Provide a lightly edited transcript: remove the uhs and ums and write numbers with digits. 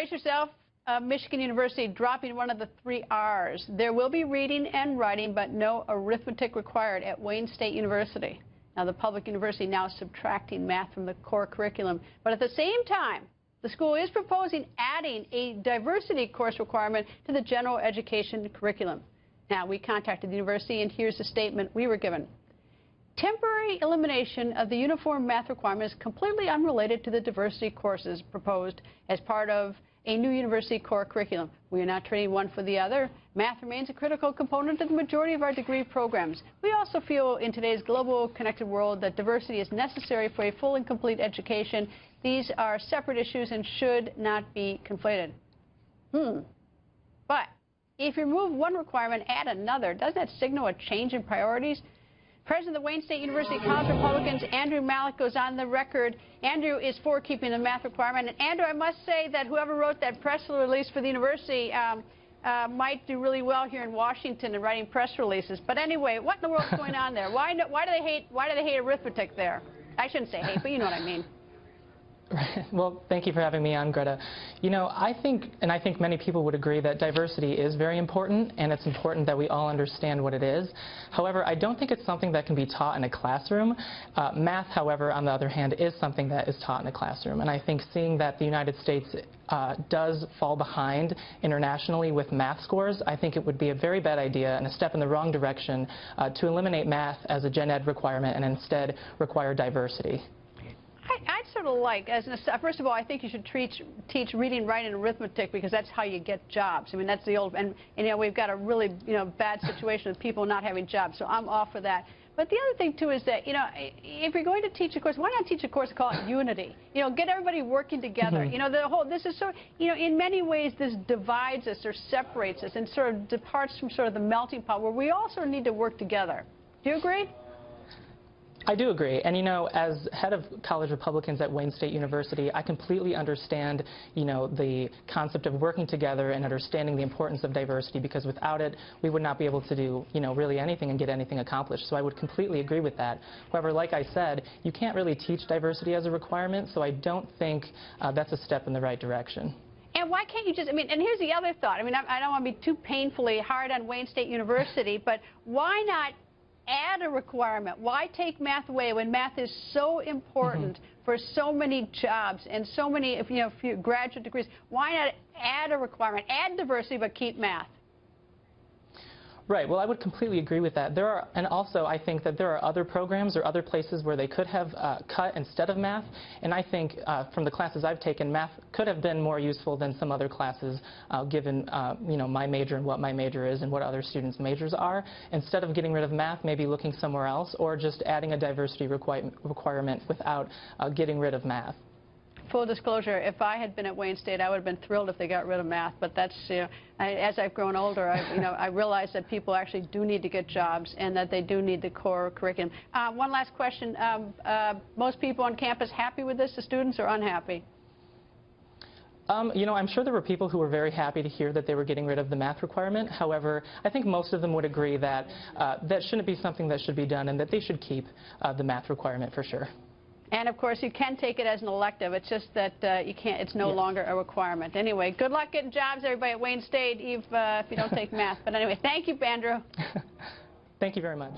brace yourself. Michigan University dropping one of the 3 R's. There will be reading and writing, but no arithmetic required at Wayne State University. Now, the public university now subtracting math from the core curriculum. But at the same time, the school is proposing adding a diversity course requirement to the general education curriculum. Now, we contacted the university, and here's the statement we were given. Temporary elimination of the uniform math requirement is completely unrelated to the diversity courses proposed as part of a new university core curriculum. We are not trading one for the other. Math remains a critical component of the majority of our degree programs. We also feel in today's global connected world that diversity is necessary for a full and complete education. These are separate issues and should not be conflated. But if you remove one requirement, add another, doesn't that signal a change in priorities? President of the Wayne State University College Republicans, Andrew Malik, goes on the record. Andrew is for keeping the math requirement. And Andrew, I must say that whoever wrote that press release for the university might do really well here in Washington in writing press releases. But anyway, what in the world's going on there? Why do they hate arithmetic there? I shouldn't say hate, but you know what I mean. Well, thank you for having me on, Greta. You know, I think many people would agree that diversity is very important, and it's important that we all understand what it is. However, I don't think it's something that can be taught in a classroom. Math, however, on the other hand, is something that is taught in a classroom. And I think seeing that the United States does fall behind internationally with math scores, I think it would be a very bad idea and a step in the wrong direction to eliminate math as a gen ed requirement and instead require diversity. I'd sort of like, first of all, I think you should teach reading, writing, and arithmetic because that's how you get jobs. I mean, that's the old, and you know, we've got a really, bad situation with people not having jobs, so I'm all for that. But the other thing, too, is that, if you're going to teach a course, why not teach a course called Unity? Get everybody working together. This is sort of, in many ways, this divides us or separates us and sort of departs from sort of the melting pot where we all sort of need to work together. Do you agree? I do agree. And, as head of College Republicans at Wayne State University, I completely understand, the concept of working together and understanding the importance of diversity, because without it, we would not be able to do, really anything and get anything accomplished. So I would completely agree with that. However, like I said, you can't really teach diversity as a requirement, so I don't think that's a step in the right direction. And why can't you just, and here's the other thought. I don't want to be too painfully hard on Wayne State University, but why not add a requirement? Why take math away when math is so important for so many jobs and so many graduate degrees? Why not add a requirement, add diversity, but keep math? Right. Well, I would completely agree with that. And also I think that there are other programs or other places where they could have cut instead of math. And I think from the classes I've taken, math could have been more useful than some other classes, given my major and what my major is and what other students' majors are. Instead of getting rid of math, maybe looking somewhere else, or just adding a diversity requirement without getting rid of math. Full disclosure, if I had been at Wayne State, I would have been thrilled if they got rid of math. But that's, as I've grown older, I realize that people actually do need to get jobs and that they do need the core curriculum. One last question. Most people on campus happy with this, the students, or unhappy? I'm sure there were people who were very happy to hear that they were getting rid of the math requirement. However, I think most of them would agree that that shouldn't be something that should be done and that they should keep the math requirement for sure. And, of course, you can take it as an elective. It's just that you can't. It's no longer a requirement. Anyway, good luck getting jobs, everybody at Wayne State, if you don't take math. But anyway, thank you, Andrew. Thank you very much.